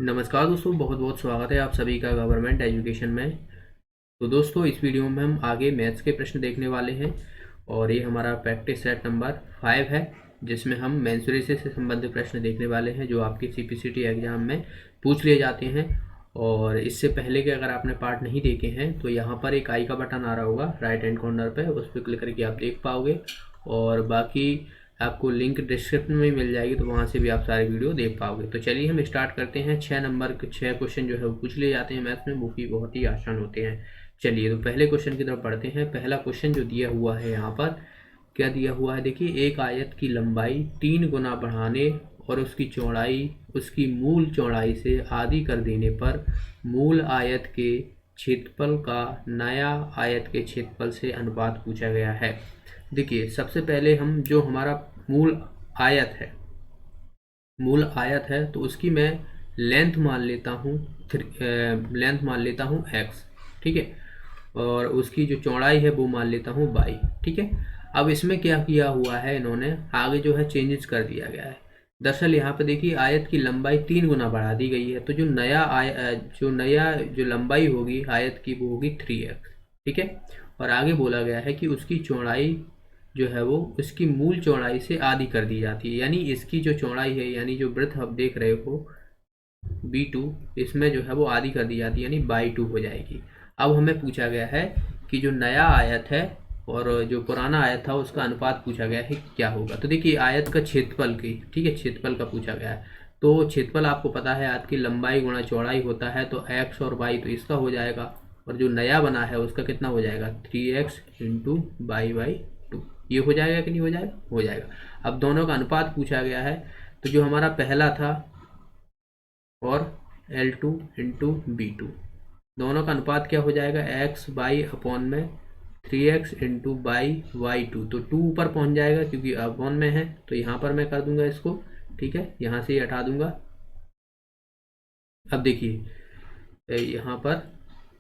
नमस्कार दोस्तों, बहुत बहुत स्वागत है आप सभी का गवर्नमेंट एजुकेशन में। तो दोस्तों, इस वीडियो में हम आगे मैथ्स के प्रश्न देखने वाले हैं और ये हमारा प्रैक्टिस सेट नंबर 5 है, जिसमें हम मेंसुरेशन से संबंधित प्रश्न देखने वाले हैं जो आपके सीपीसीटी एग्जाम में पूछ लिए जाते हैं। और इससे पहले के अगर आपने पार्ट नहीं देखे हैं तो यहाँ पर एक आई का बटन आ रहा होगा राइट हैंड कॉर्नर पर, उस पर क्लिक करके आप देख पाओगे। और बाकी आपको लिंक डिस्क्रिप्शन में मिल जाएगी, तो वहाँ से भी आप सारे वीडियो देख पाओगे। तो चलिए हम स्टार्ट करते हैं। 6 नंबर के 6 क्वेश्चन जो है वो पूछ लिए जाते हैं मैथ्स में, वो भी बहुत ही आसान होते हैं। चलिए तो पहले क्वेश्चन की तरफ पढ़ते हैं। पहला क्वेश्चन जो दिया हुआ है यहाँ पर, क्या दिया हुआ है देखिए, एक आयत की लंबाई 3 गुना बढ़ाने और उसकी चौड़ाई उसकी मूल चौड़ाई से आधी कर देने पर मूल आयत के क्षेत्रफल का नया आयत के क्षेत्रफल से अनुपात पूछा गया है। देखिए, सबसे पहले हम जो हमारा मूल आयत है तो उसकी मैं लेंथ मान लेता हूँ, एक्स, ठीक है। और उसकी जो चौड़ाई है वो मान लेता हूँ बाई, ठीक है। अब इसमें क्या किया हुआ है, इन्होंने आगे जो है चेंजेस कर दिया गया है। दरअसल यहाँ पे देखिए, आयत की लंबाई 3 गुना बढ़ा दी गई है, तो जो लंबाई होगी आयत की वो होगी 3x, ठीक है। और आगे बोला गया है कि उसकी चौड़ाई जो है वो इसकी मूल चौड़ाई से आधी कर दी जाती है, यानी इसकी जो चौड़ाई है, यानी जो वृत्त आप देख रहे हो B2, इसमें जो है वो आधी कर दी जाती है, यानी बाई 2 हो जाएगी। अब हमें पूछा गया है कि जो नया आयत है और जो पुराना आयत था उसका अनुपात पूछा गया है क्या होगा। तो देखिए, आयत का क्षेत्रफल की, ठीक है, क्षेत्रफल का पूछा गया है। तो क्षेत्रफल आपको पता है, आयत की लंबाई गुणा चौड़ाई होता है, तो x और y तो इसका हो जाएगा, और जो नया बना है उसका कितना हो जाएगा, 3x इंटू बाई बाई 2। ये हो जाएगा कि नहीं हो जाएगा, हो जाएगा। अब दोनों का अनुपात पूछा गया है, तो जो हमारा पहला था और L2 इंटू B2, दोनों का अनुपात क्या हो जाएगा, x बाई अपॉन में 3x इंटू बाई y2। तो 2 ऊपर पहुंच जाएगा क्योंकि अपॉन में है, तो यहाँ पर मैं कर दूंगा इसको, ठीक है, यहाँ से ही हटा दूंगा। अब देखिए यहाँ पर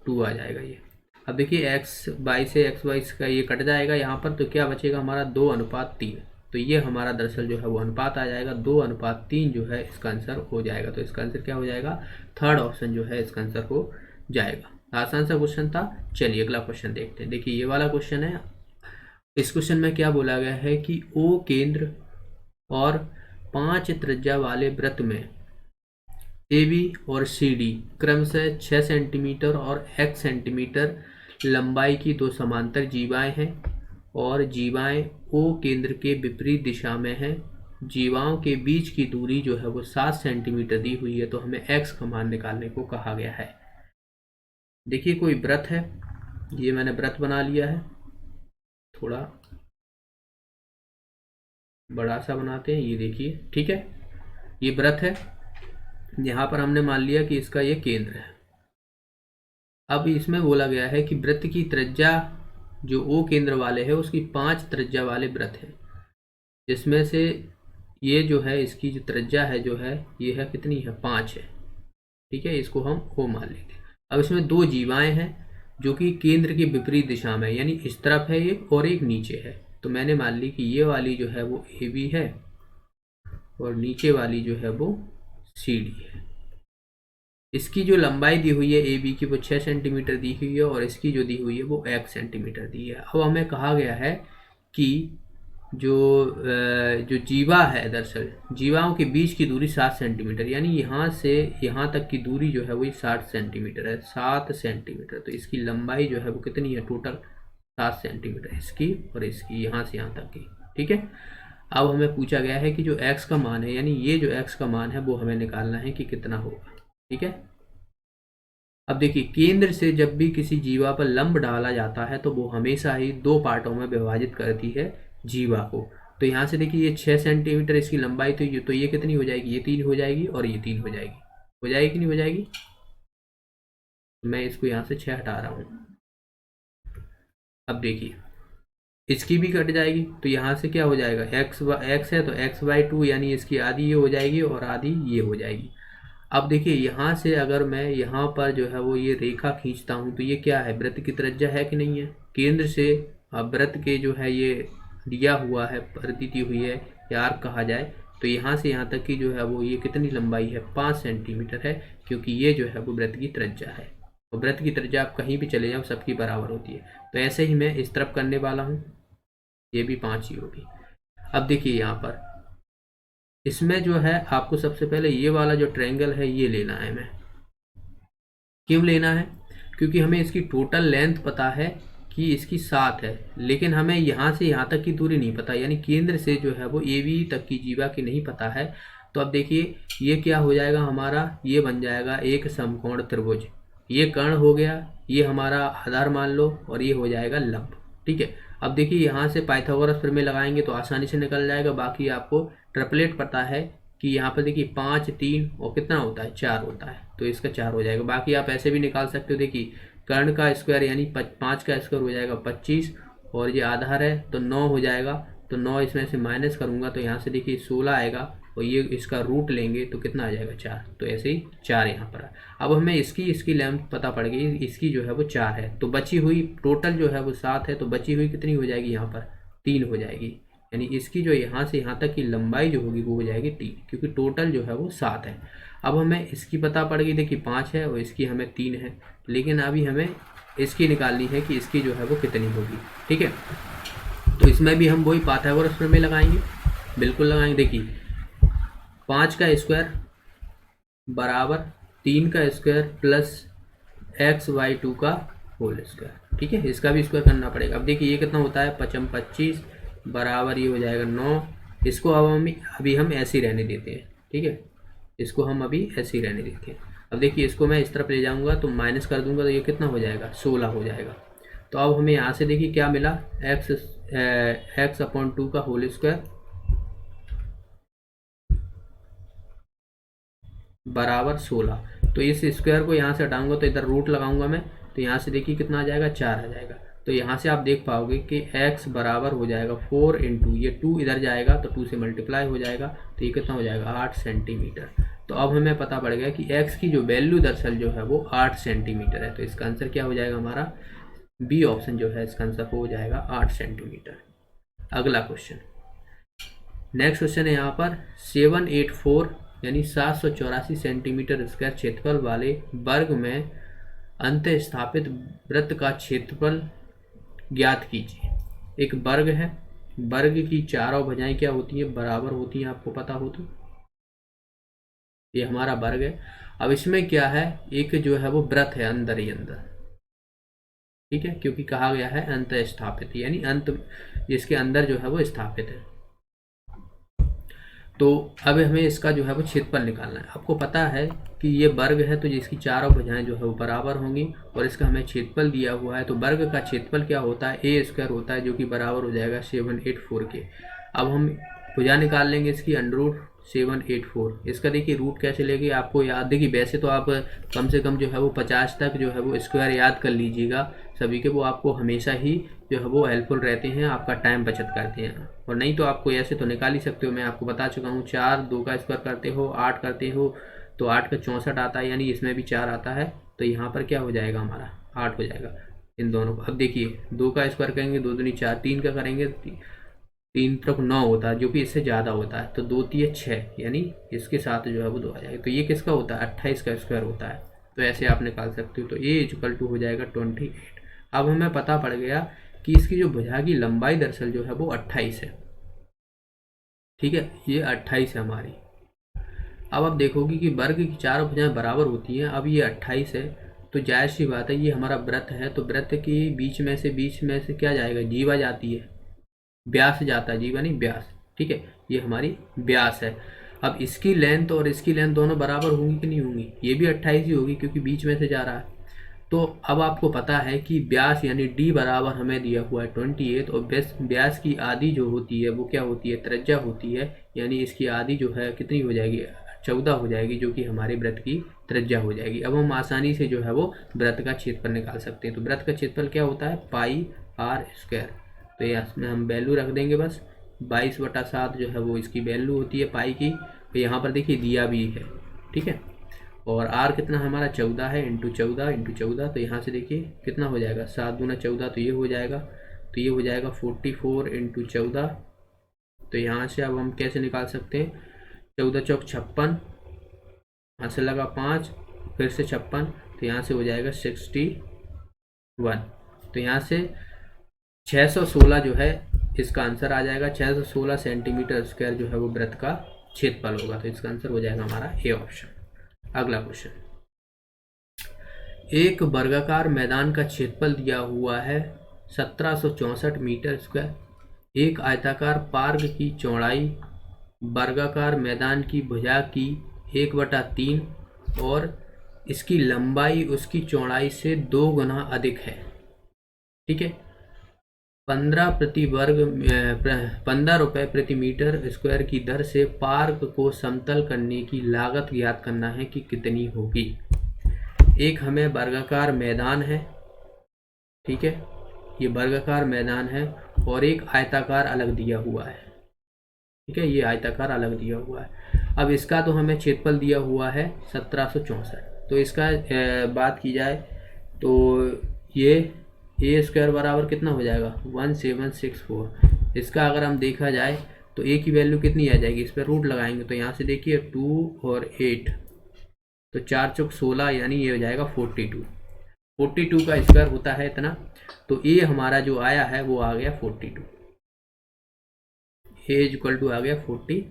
2 आ जाएगा ये। अब देखिए, x बाई से x बाई का ये कट जाएगा यहाँ पर, तो क्या बचेगा हमारा 2:3। तो ये हमारा दरअसल जो है वो अनुपात आ जाएगा 2:3 जो है इसका आंसर हो जाएगा। तो इसका आंसर क्या हो जाएगा, थर्ड ऑप्शन जो है इसका आंसर हो जाएगा। आसान सा क्वेश्चन था। चलिए अगला क्वेश्चन देखते हैं। देखिए, ये वाला क्वेश्चन है। इस क्वेश्चन में क्या बोला गया है कि O केंद्र और 5 त्रिज्या वाले वृत्त में AB और CD क्रमशः 6 सेंटीमीटर और x सेंटीमीटर लंबाई की दो समांतर जीवाएं हैं, और जीवाएं O केंद्र के विपरीत दिशा में हैं। जीवाओं के बीच की दूरी जो है वो 7 सेंटीमीटर दी हुई है, तो हमें x का मान निकालने को कहा गया है। देखिए, कोई वृत्त है, ये मैंने वृत्त बना लिया है, थोड़ा बड़ा सा बनाते हैं, ये देखिए, ठीक है, ये वृत्त है। यहाँ पर हमने मान लिया कि इसका ये केंद्र है। अब इसमें बोला गया है कि वृत्त की त्रिज्या जो O केंद्र वाले है उसकी 5 त्रिज्या वाले वृत्त है, जिसमें से ये जो है इसकी जो त्रिज्या है जो है ये है कितनी है, 5 है, ठीक है, इसको हम O मान लेंगे। अब इसमें दो जीवाएं हैं जो कि केंद्र की विपरीत दिशा में, यानी इस तरफ है एक और एक नीचे है। तो मैंने मान ली कि ये वाली जो है वो AB है और नीचे वाली जो है वो CD है। इसकी जो लंबाई दी हुई है AB की वो 6 सेंटीमीटर दी हुई है, और इसकी जो दी हुई है वो x सेंटीमीटर दी है। अब हमें कहा गया है कि जो जीवा है, दरअसल जीवाओं के बीच की दूरी 7 सेंटीमीटर, यानी यहाँ से यहाँ तक की दूरी जो है वो 60 सेंटीमीटर है, 7 सेंटीमीटर। तो इसकी लंबाई जो है वो कितनी है, टोटल 7 सेंटीमीटर इसकी और इसकी, यहाँ से यहाँ तक की, ठीक है। अब हमें पूछा गया है कि जो x का मान है, यानी ये जो x का मान है वो हमें निकालना है कि कितना होगा, ठीक है। अब देखिए, केंद्र से जब भी किसी जीवा पर लंब डाला जाता है तो वो हमेशा ही दो पार्टों में विभाजित करती है जीवा को। तो यहाँ से देखिए, ये 6 सेंटीमीटर इसकी लंबाई, तो ये कितनी हो जाएगी, ये 3 हो जाएगी और ये 3 हो जाएगी। हो जाएगी कि नहीं हो जाएगी, मैं इसको यहाँ से 6 हटा रहा हूँ। अब देखिए, इसकी भी कट जाएगी, तो यहाँ से क्या हो जाएगा, x है तो x/2, यानी इसकी आधी ये हो जाएगी और आधी ये हो जाएगी। अब देखिए, यहाँ से अगर मैं यहाँ पर जो है वो ये रेखा खींचता हूँ तो ये क्या है, वृत्त की त्रिज्या है कि नहीं है। केंद्र से वृत्त के जो है ये दिया हुआ है, परिधि दी हुई है या आर्क कहा जाए, तो यहाँ से यहाँ तक की जो है वो ये कितनी लंबाई है, 5 सेंटीमीटर है, क्योंकि ये जो है वो वृत्त की त्रिज्या है। और वृत्त की त्रिज्या आप कहीं भी चले जाओ सबकी बराबर होती है। तो ऐसे ही मैं इस तरफ करने वाला हूँ, ये भी 5 ही होगी। अब देखिए यहाँ पर इसमें जो है आपको सबसे पहले ये वाला जो ट्रायंगल है ये लेना है। मैं क्यों लेना है, क्योंकि हमें इसकी टोटल लेंथ पता है कि इसकी 7 है, लेकिन हमें यहाँ से यहाँ तक की दूरी नहीं पता, यानी केंद्र से जो है वो AB तक की जीवा की नहीं पता है। तो अब देखिए ये क्या हो जाएगा हमारा, ये बन जाएगा एक समकोण त्रिभुज। ये कर्ण हो गया, ये हमारा आधार मान लो, और ये हो जाएगा लंब। ठीक है, अब देखिए यहाँ से पाइथागोरस प्रमेय लगाएंगे तो आसानी से निकल जाएगा। बाकी आपको ट्रिपलेट पता है कि यहाँ पर देखिए 5, 3 और कितना होता है, 4 होता है, तो इसका 4 हो जाएगा। बाकी आप ऐसे भी निकाल सकते हो, देखिए कर्ण का स्क्वायर यानी 5 का स्क्वायर हो जाएगा 25, और ये आधार है तो 9 हो जाएगा। तो 9 इसमें से माइनस करूँगा तो यहाँ से देखिए 16 आएगा, और ये इसका रूट लेंगे तो कितना आ जाएगा, 4। तो ऐसे ही 4 यहाँ पर है। अब हमें इसकी लेंथ पता पड़ गई, इसकी जो है वो 4 है, तो बची हुई टोटल जो है वो 7 है, तो बची हुई कितनी हो जाएगी यहाँ पर, 3 हो जाएगी। यानी इसकी जो यहाँ से यहाँ तक की लंबाई जो होगी वो हो जाएगी 3, क्योंकि टोटल जो है वो 7 है। अब हमें इसकी पता पड़ गई, देखिए 5 है और इसकी हमें 3 है, लेकिन अभी हमें इसकी निकालनी है कि इसकी जो है वो कितनी होगी। ठीक है, तो इसमें भी हम वही पाइथागोरस प्रमेय लगाएंगे, बिल्कुल लगाएंगे। देखिए 5 का स्क्वायर बराबर 3 का स्क्वायर प्लस XY2 का होल स्क्वायर। ठीक है, इसका भी स्क्वायर करना पड़ेगा। अब देखिए ये कितना होता है, 5 25 बराबर ये हो जाएगा 9। इसको अब अभी हम ऐसे ही रहने देते हैं। ठीक है, इसको हम अभी ऐसे ही रहने देते हैं। अब देखिए इसको मैं इस तरफ ले जाऊंगा तो माइनस कर दूंगा तो ये कितना हो जाएगा, 16 हो जाएगा। तो अब हमें यहाँ से देखिए क्या मिला, x/2 का होल स्क्वायर बराबर 16। तो इस स्क्वायर को यहाँ से हटाऊंगा तो इधर रूट लगाऊंगा मैं, तो यहाँ से देखिए कितना आ जाएगा, 4 आ जाएगा। तो यहाँ से आप देख पाओगे कि x बराबर हो जाएगा 4 इंटू ये 2 इधर जाएगा तो 2 से मल्टीप्लाई हो जाएगा, तो ये कितना हो जाएगा, 8 सेंटीमीटर। तो अब हमें पता पड़ गया कि x की जो वैल्यू दरअसल जो है वो 8 सेंटीमीटर है। तो इसका आंसर क्या हो जाएगा हमारा, बी ऑप्शन जो है इसका आंसर हो जाएगा 8 सेंटीमीटर। अगला क्वेश्चन, नेक्स्ट क्वेश्चन है यहाँ पर 784 यानी 784 सेंटीमीटर स्क्वायर क्षेत्रफल वाले वर्ग में अंत स्थापित वृत्त का क्षेत्रफल ज्ञात कीजिए। एक वर्ग है, वर्ग की चारों भुजाएं क्या होती है, बराबर होती हैं, आपको पता हो तो। ये हमारा वर्ग है। अब इसमें क्या है, एक जो है वो वृत्त है अंदर ही अंदर। ठीक है, क्योंकि कहा गया है अंत स्थापित, यानी अंत जिसके अंदर जो है वो स्थापित है। तो अब हमें इसका जो है वो क्षेत्रफल निकालना है। आपको पता है कि ये वर्ग है तो जिसकी चारों भुजाएं जो है वो बराबर होंगी, और इसका हमें क्षेत्रफल दिया हुआ है। तो वर्ग का क्षेत्रफल क्या होता है, ए स्क्वायर होता है, जो कि बराबर हो जाएगा 784 के। अब हम भुजा निकाल लेंगे इसकी, √784। इसका देखिए रूट कैसे लेंगे, आपको याद देखिए, वैसे तो आप कम से कम जो है वो 50 तक जो है वो स्क्वायर याद कर लीजिएगा सभी के, वो आपको हमेशा ही जो है वो हेल्पफुल रहते हैं, आपका टाइम बचत करते हैं। और नहीं तो आपको ऐसे तो निकाल ही सकते हो, मैं आपको बता चुका हूँ। 4 2 का स्क्वायर करते हो, 8 करते हो तो 8 का 64 आता है, यानी इसमें भी 4 आता है। तो यहाँ पर क्या हो जाएगा हमारा, 8 हो जाएगा इन दोनों को। अब देखिए 2 का स्क्वायर करेंगे, 2 दूनी 4, 3 का करेंगे 3 तरफ 9 होता है, जो कि इससे ज़्यादा होता है। तो 2 3 6, यानी इसके साथ जो है वो 2 आ जाएगा। तो ये किसका होता है, 28 का स्क्वायर होता है। तो ऐसे आप निकाल सकते हो। तो A = हो जाएगा 28। अब हमें पता पड़ गया कि इसकी जो भुजा की लंबाई दरअसल जो है वो 28 है। ठीक है, ये 28 है हमारी। अब आप देखोगे कि वर्ग की चारों भुजाएं बराबर होती हैं। अब ये 28 है, तो जायज़ सी बात है, ये हमारा वृत्त है, तो वृत्त के बीच में से क्या जाएगा, जीवा जाती है, व्यास जाता है, जीवा नहीं व्यास। ठीक है, ये हमारी व्यास है। अब इसकी लेंथ और इसकी लेंथ दोनों बराबर होंगी कि नहीं होंगी, ये भी 28 ही होगी क्योंकि बीच में से जा रहा है। तो अब आपको पता है कि व्यास यानी d बराबर हमें दिया हुआ है 28, और व्यास की आधी जो होती है वो क्या होती है, त्रिज्या होती है, यानी इसकी आधी जो है कितनी हो जाएगी, 14 हो जाएगी, जो कि हमारे वृत्त की त्रिज्या हो जाएगी। अब हम आसानी से जो है वो वृत्त का क्षेत्रफल निकाल सकते हैं। तो वृत्त का क्षेत्रफल क्या होता है, πr²। तो इसमें हम वैल्यू रख देंगे बस, 22/7 जो है वो इसकी वैल्यू होती है पाई की। तो यहाँ पर देखिए दिया भी है। ठीक है, और r कितना हमारा 14 है, इंटू 14। तो यहाँ से देखिए कितना हो जाएगा, 7 दूना 14, तो ये हो जाएगा। तो ये हो जाएगा 44 इंटू 14। तो यहाँ से अब हम कैसे निकाल सकते हैं, 14 चौक 56, यहाँ से लगा 5, फिर से 56, तो यहाँ से हो जाएगा 61। तो यहाँ से 616 जो है इसका आंसर आ जाएगा। 616 सेंटीमीटर स्क्वायर जो है वो वृत्त का क्षेत्रफल होगा। तो इसका आंसर हो जाएगा हमारा ए ऑप्शन। अगला क्वेश्चन, एक वर्गाकार मैदान का क्षेत्रफल दिया हुआ है 1764 मीटर स्क्वायर। एक आयताकार पार्क की चौड़ाई वर्गाकार मैदान की भुजा की 1/3 और इसकी लंबाई उसकी चौड़ाई से 2 गुना अधिक है। ठीक है, 15 रुपये प्रति मीटर स्क्वायर की दर से पार्क को समतल करने की लागत ज्ञात करना है कि कितनी होगी। एक हमें वर्गाकार मैदान है, ठीक है, ये वर्गाकार मैदान है, और एक आयताकार अलग दिया हुआ है। ठीक है, ये आयताकार अलग दिया हुआ है। अब इसका तो हमें क्षेत्रफल दिया हुआ है 1764। तो इसका बात की जाए तो ये ए स्क्वायर बराबर कितना हो जाएगा 1764। इसका अगर हम देखा जाए तो ए की वैल्यू कितनी आ जाएगी, इस पर रूट लगाएंगे तो यहाँ से देखिए 2 और 8, तो 4 चौक 16, यानी ये हो जाएगा 42। 42 का स्क्वायर होता है इतना। तो ए हमारा जो आया है वो आ गया 42। ए इक्वल टू आ गया 42।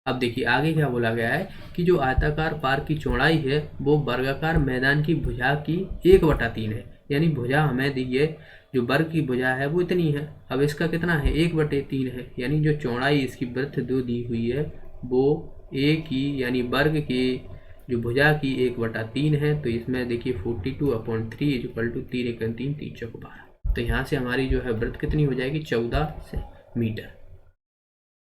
अब देखिए आगे क्या बोला गया है कि जो आयताकार पार्क की चौड़ाई है वो वर्गाकार मैदान की भुजा की 1/3 है। यानी भुजा हमें दी है, जो वर्ग की भुजा है वो इतनी है। अब इसका कितना है 1/3 है, यानी जो चौड़ाई इसकी वृत्त जो दी हुई है वो ए की यानी वर्ग की जो भुजा की 1/3 है। तो इसमें देखिए 42/3 इक्वल टू 3 × 3 3 चौक 12। तो यहाँ से हमारी जो है वृत्त कितनी हो जाएगी 14 मीटर।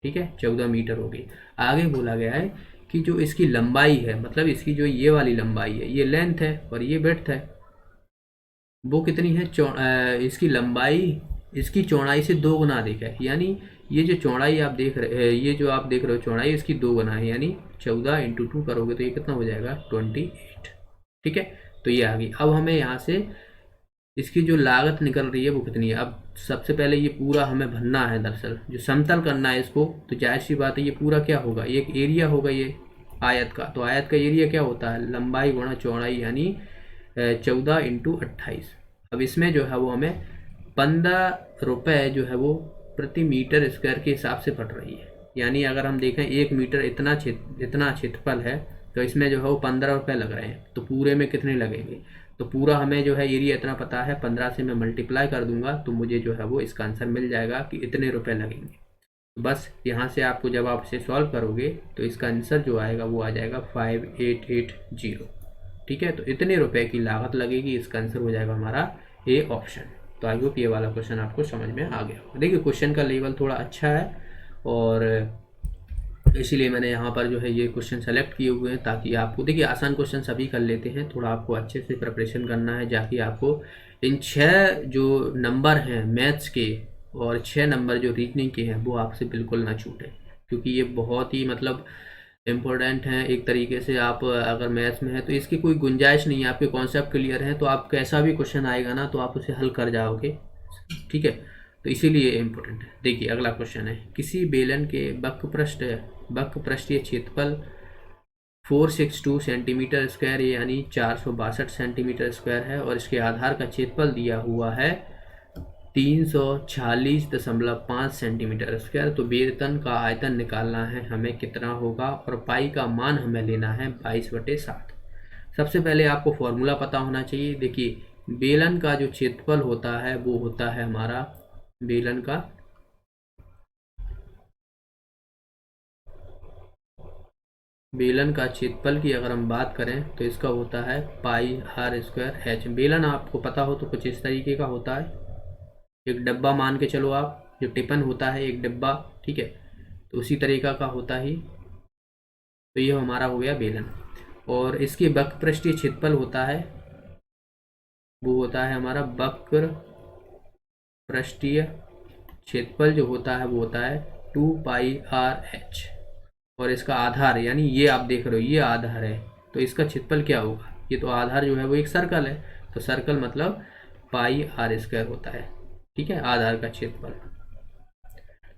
ठीक है, 14 मीटर हो गई। आगे बोला गया है कि जो इसकी लंबाई है, मतलब इसकी जो ये वाली लंबाई है, ये लेंथ है और ये विड्थ है, वो कितनी है इसकी लंबाई इसकी चौड़ाई से 2 गुना अधिक है। यानी ये जो चौड़ाई आप देख रहे ये जो आप देख रहे हो चौड़ाई इसकी 2 गुना है, यानी 14 × 2 करोगे तो ये कितना हो जाएगा 28। ठीक है, तो ये आ गई। अब हमें यहाँ से इसकी जो लागत निकल रही है वो कितनी है। अब सबसे पहले ये पूरा हमें भरना है, दरअसल जो समतल करना है इसको, तो जाहिर सी बात है ये पूरा क्या होगा, ये एक एरिया होगा ये आयत का। तो आयत का एरिया क्या होता है लंबाई गुणा चौड़ाई, यानी 14 × 28। अब इसमें जो है वो हमें 15 रुपये जो है वो प्रति मीटर स्क्वायर के हिसाब से पड़ रही है। यानी अगर हम देखें 1 मीटर इतना क्षेत्रफल है तो इसमें जो है वो 15 रुपये लग रहे हैं। तो पूरे में कितने लगेंगे, तो पूरा हमें जो है एरिया इतना पता है, 15 से मैं मल्टीप्लाई कर दूंगा तो मुझे जो है वो इसका आंसर मिल जाएगा कि इतने रुपए लगेंगे। बस यहाँ से आपको जब आप इसे सॉल्व करोगे तो इसका आंसर जो आएगा वो आ जाएगा 5880। ठीक है, तो इतने रुपए की लागत लगेगी, इसका आंसर हो जाएगा हमारा ए ऑप्शन। तो आई होप ये वाला क्वेश्चन आपको समझ में आ गया होगा। देखिए क्वेश्चन का लेवल थोड़ा अच्छा है और इसीलिए मैंने यहाँ पर जो है ये क्वेश्चन सेलेक्ट किए हुए हैं, ताकि आपको देखिए आसान क्वेश्चन सभी कर लेते हैं, थोड़ा आपको अच्छे से प्रिपरेशन करना है, जाकि आपको इन 6 जो नंबर हैं मैथ्स के और 6 नंबर जो रीजनिंग के हैं वो आपसे बिल्कुल ना छूटे, क्योंकि ये बहुत ही मतलब इम्पोर्टेंट हैं एक तरीके से। आप अगर मैथ्स में है तो इसकी कोई गुंजाइश नहीं है, आपके कॉन्सेप्ट क्लियर हैं तो आप कैसा भी क्वेश्चन आएगा ना तो आप उसे हल कर जाओगे। ठीक है, तो इसीलिए इम्पोर्टेंट है। देखिए अगला क्वेश्चन है, किसी बेलन के वक्रपृष्ठीय क्षेत्रफल 462 सेंटीमीटर स्क्वायर यानी 462 सेंटीमीटर स्क्वायर है और इसके आधार का क्षेत्रफल दिया हुआ है 346.5 सेंटीमीटर स्क्वायर। तो बेलन का आयतन निकालना है हमें कितना होगा और पाई का मान हमें लेना है 22/7। सबसे पहले आपको फॉर्मूला पता होना चाहिए। देखिए बेलन का जो क्षेत्रफल होता है वो होता है हमारा बेलन का क्षेत्रफल की अगर हम बात करें तो इसका होता है πr²h। बेलन आपको पता हो तो कुछ इस तरीके का होता है, एक डब्बा मान के चलो आप, जो टिफिन होता है एक डब्बा, ठीक है, तो उसी तरीका का होता ही। तो ये हमारा हो गया बेलन। और इसके वक्रपृष्ठीय क्षेत्रफल होता है वो होता है हमारा वक्रपृष्ठीय क्षेत्रफल जो होता है वो होता है 2πrh। और इसका आधार यानी ये आप देख रहे हो ये आधार है, तो इसका क्षेत्रफल क्या होगा, ये तो आधार जो है वो एक सर्कल है, तो सर्कल मतलब πr² होता है। ठीक है, आधार का क्षेत्रफल,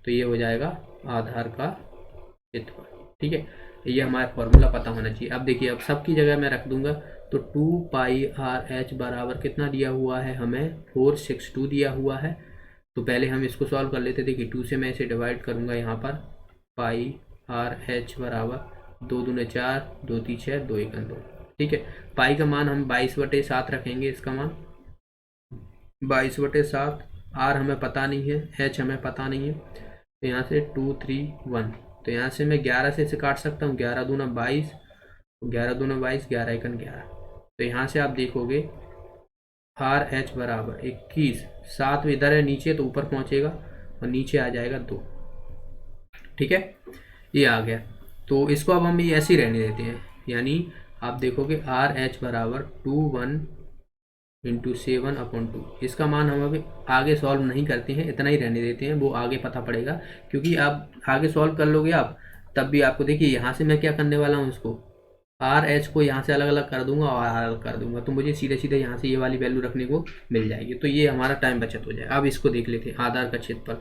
तो ये हो जाएगा आधार का क्षेत्रफल। ठीक है, ये हमारा फॉर्मूला पता होना चाहिए। अब देखिए, अब सबकी जगह मैं रख दूंगा तो 2πRh बराबर कितना दिया हुआ है हमें, 462 दिया हुआ है। तो पहले हम इसको सॉल्व कर लेते। देखिए 2 से मैं इसे डिवाइड करूंगा यहाँ पर, πRh बराबर 2 दूने 4, 2 3 6, 2 1 2। ठीक है, पाई का मान हम 22/7 रखेंगे, इसका मान 22/7। आर हमें पता नहीं है, एच हमें पता नहीं है, तो यहाँ से 2 3 1। तो यहाँ से मैं 11 से इसे काट सकता हूँ, 11 दूना 22, 11 दूना 22, 11 एकन 11। तो यहाँ से आप देखोगे आर एच बराबर 21, 7 इधर है नीचे तो ऊपर पहुँचेगा और नीचे आ जाएगा 2। ठीक है, ये आ गया। तो इसको अब हम ये ऐसे ही रहने देते हैं, यानी आप देखोगे आर एच बराबर 21/7/2। इसका मान हम अभी आगे सॉल्व नहीं करते हैं, इतना ही रहने देते हैं, वो आगे पता पड़ेगा। क्योंकि आप आगे सॉल्व कर लोगे आप, तब भी आपको देखिए यहाँ से मैं क्या करने वाला हूँ, इसको आर एच को यहाँ से अलग अलग कर दूंगा और अलग कर दूंगा, तो मुझे सीधे सीधे यहाँ से ये वाली वैल्यू रखने को मिल जाएगी। तो ये हमारा टाइम बचत हो जाएगा। अब इसको देख लेते हैं, आधार का क्षेत्रफल।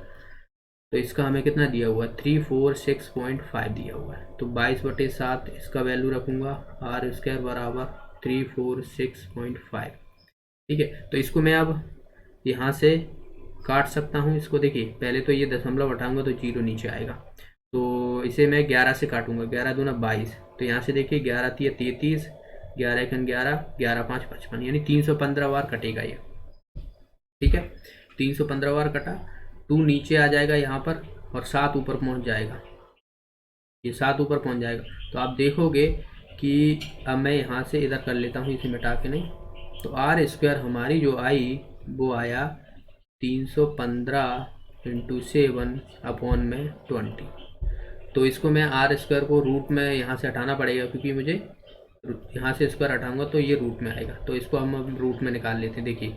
तो इसका हमें कितना दिया हुआ है, 346.5 दिया हुआ है। तो 22/7 इसका वैल्यू रखूँगा, आर स्क्वायर बराबर 346.5। ठीक है, तो इसको मैं अब यहाँ से काट सकता हूँ। इसको देखिए, पहले तो ये दशमलव हटाऊंगा तो 0 नीचे आएगा। तो इसे मैं 11 से काटूंगा, 11 दूना 22। तो यहाँ से देखिए 11 3 33, 11 एकन 11, 11 5 55, यानी 315 बार कटेगा ये। ठीक है, 315 बार कटा, 2 नीचे आ जाएगा यहाँ पर और 7 ऊपर पहुँच जाएगा, ये 7 ऊपर पहुँच जाएगा। तो आप देखोगे कि अब मैं यहाँ से इधर कर लेता हूँ, इसे मिटा के नहीं। तो आर स्क्वायर हमारी जो आई वो आया 315 × 7/20। तो इसको मैं आर स्क्वायर को रूट में यहाँ से हटाना पड़ेगा, क्योंकि मुझे यहाँ से स्क्वायर हटाऊंगा तो ये रूट में आएगा। तो इसको हम अब रूट में निकाल लेते हैं। देखिए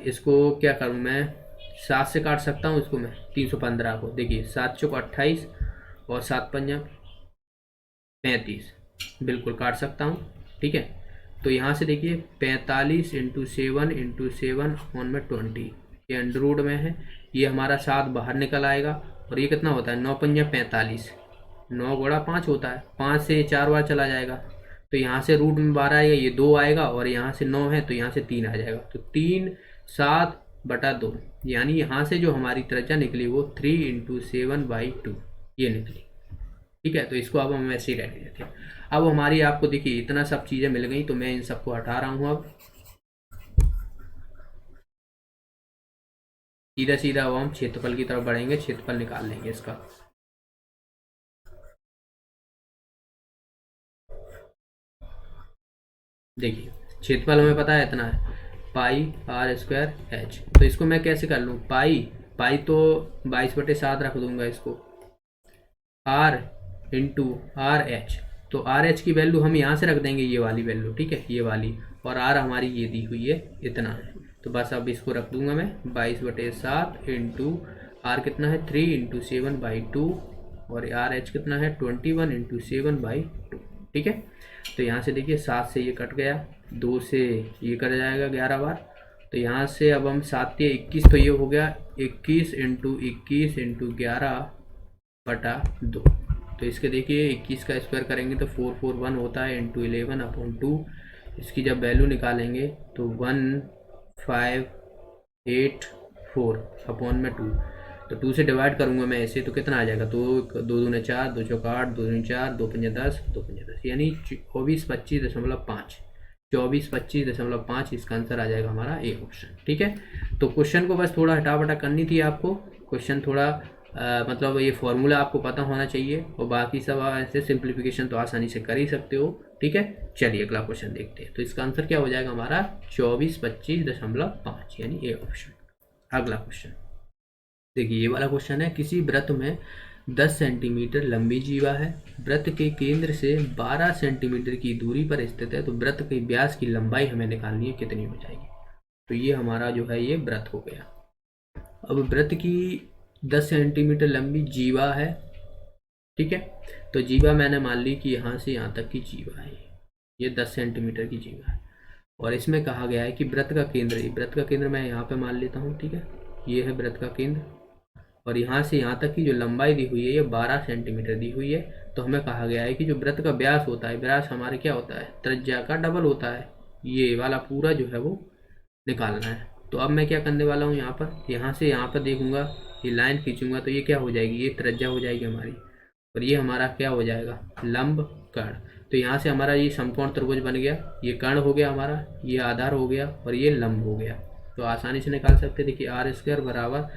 इसको क्या करूँ मैं, 7 से काट सकता हूँ इसको मैं 315 को। देखिए 7 चौक 28 और 7 पंजा 35, बिल्कुल काट सकता हूँ। ठीक है, तो यहाँ से देखिए 45 × 7/7/20, ये अंडर रूट में है, ये हमारा 7 बाहर निकल आएगा। और ये कितना होता है, 9 पंजा 45, 9 गुणा 5 होता है, 5 से 4 बार चला जाएगा। तो यहाँ से रूट में 12 आएगा, ये 2 आएगा, और यहाँ से 9 है तो यहाँ से 3 आ जाएगा। तो 3 7/2, यानी यहाँ से जो हमारी त्रिज्या निकली वो 3 × 7/2 ये निकली। ठीक है, तो इसको अब हम ऐसे ही रहने देते हैं। अब हमारी आपको देखिए इतना सब चीज़ें मिल गई, तो मैं इन सबको हटा रहा हूँ। अब सीधा सीधा अब हम क्षेत्रफल की तरफ बढ़ेंगे, क्षेत्रफल निकाल लेंगे इसका। देखिए क्षेत्रफल हमें पता है इतना है, पाई आर स्क्वायर एच। तो इसको मैं कैसे कर लूँ, पाई तो 22/7 रख दूंगा इसको, आर आर एच। तो आर एच की वैल्यू हम यहाँ से रख देंगे, ये वाली वैल्यू। ठीक है, ये वाली, और आर हमारी ये दी हुई है, इतना है। तो बस अब इसको रख दूंगा मैं 22/7 इंटू आर कितना है 3 × 7/2, और आर एच कितना है 21 × 7/2। ठीक है, तो यहाँ से देखिए 7 से ये कट गया, 2 से ये कट जाएगा 11 बार। तो यहाँ से अब हम 7 या 21, तो ये हो गया 21 × 21 × 11/2। तो इसके देखिए 21 का स्क्वायर करेंगे तो 441 होता है, इंटू 11/2। इसकी जब वैल्यू निकालेंगे तो 1584/2। तो 2 से डिवाइड करूंगा मैं ऐसे, तो कितना आ जाएगा, 2 दूने 4, 2 चौक 8, 2 दूने 4, 2 पंजा 10, 2 पंजा 10, यानी 2425.5। 2425.5 इसका आंसर आ जाएगा हमारा ए ऑप्शन। ठीक है, तो क्वेश्चन को बस थोड़ा हटाबटा करनी थी आपको। क्वेश्चन थोड़ा मतलब ये फॉर्मूला आपको पता होना चाहिए, और बाकी सब ऐसे सिंप्लीफिकेशन तो आसानी से कर ही सकते हो। ठीक है, चलिए अगला क्वेश्चन देखते हैं। तो इसका आंसर क्या हो जाएगा हमारा 2425.5, यानी ए ऑप्शन। अगला क्वेश्चन देखिए, ये वाला क्वेश्चन है, किसी वृत्त में 10 सेंटीमीटर लंबी जीवा है, वृत्त के केंद्र से 12 सेंटीमीटर की दूरी पर स्थित है। तो वृत्त के व्यास की लंबाई हमें निकालनी है, कितनी हो जाएगी। तो ये हमारा जो है ये वृत्त हो गया। अब वृत्त की 10 सेंटीमीटर लंबी जीवा है। ठीक है, तो जीवा मैंने मान ली कि यहाँ से यहाँ तक की जीवा है, ये 10 सेंटीमीटर की जीवा है। और इसमें कहा गया है कि वृत्त का केंद्र, वृत्त का केंद्र मैं यहाँ पे मान लेता हूँ। ठीक है, ये है वृत्त का केंद्र, और यहाँ से यहाँ तक की जो लंबाई दी हुई है ये 12 सेंटीमीटर दी हुई है। तो हमें कहा गया है कि जो वृत्त का व्यास होता है, व्यास हमारे क्या होता है, त्रिज्या का डबल होता है। ये वाला पूरा जो है वो निकालना है। तो अब मैं क्या करने वाला हूँ, यहाँ पर यहाँ से यहाँ पर देखूंगा, ये लाइन खींचूंगा तो ये क्या हो जाएगी, ये त्रिज्या हो जाएगी हमारी, और ये हमारा क्या हो जाएगा, लंब कर्ण। तो यहाँ से हमारा ये समकोण त्रिभुज बन गया, ये कर्ण हो गया हमारा, ये आधार हो गया और ये लंब हो गया। तो आसानी से निकाल सकते हैं। देखिए आर स्क्वायर बराबर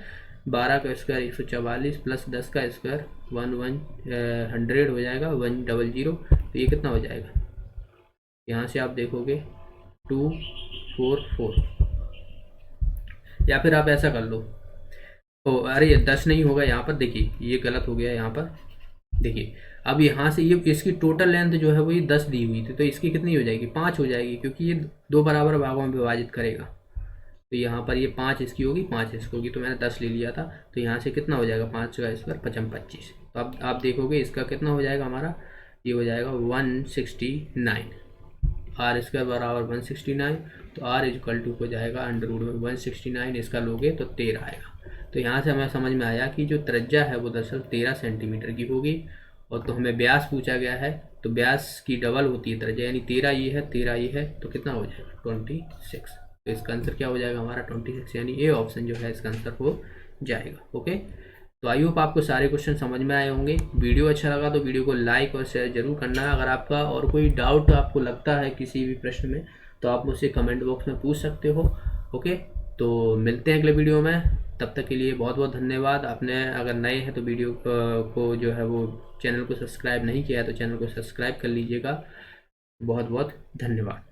12 का स्क्वायर 144 प्लस 10 का स्क्वायर 100 हो जाएगा 100। तो ये कितना हो जाएगा, यहाँ से आप देखोगे 244, या फिर आप ऐसा कर लो, ओ अरे 10 नहीं होगा यहाँ पर, देखिए ये गलत हो गया यहाँ पर। देखिए अब यहाँ से ये इसकी टोटल लेंथ जो है वो ये 10 दी हुई थी, तो इसकी कितनी हो जाएगी, 5 हो जाएगी, क्योंकि ये दो बराबर भागों में विभाजित करेगा। तो यहाँ पर ये 5 इसकी होगी, 5 इसकी होगी, तो मैंने 10 ले लिया था। तो यहाँ से कितना हो जाएगा, 5 का स्क्वायर 25। तो अब आप देखोगे इसका कितना हो जाएगा हमारा, ये हो जाएगा 169। आर स्क्वायर बराबर 169, तो आर इजकल टू हो जाएगा √169, इसका लोगे तो 13 आएगा। तो यहाँ से हमें समझ में आया कि जो त्रिज्या है वो दरअसल 13 सेंटीमीटर की होगी। और तो हमें व्यास पूछा गया है, तो व्यास की डबल होती है त्रिज्या, यानी 13 ये है, 13 ये है, तो कितना हो जाएगा 26। तो इसका आंसर क्या हो जाएगा हमारा 26, यानी ए ऑप्शन जो है इसका आंसर हो जाएगा। ओके, तो आई होप आपको सारे क्वेश्चन समझ में आए होंगे। वीडियो अच्छा लगा तो वीडियो को लाइक और शेयर जरूर करना है। अगर आपका और कोई डाउट आपको लगता है किसी भी प्रश्न में, तो आप मुझसे कमेंट बॉक्स में पूछ सकते हो। ओके, तो मिलते हैं अगले वीडियो में, तब तक के लिए बहुत बहुत धन्यवाद। आपने अगर नए हैं तो वीडियो को जो है वो चैनल को सब्सक्राइब नहीं किया है तो चैनल को सब्सक्राइब कर लीजिएगा। बहुत बहुत धन्यवाद।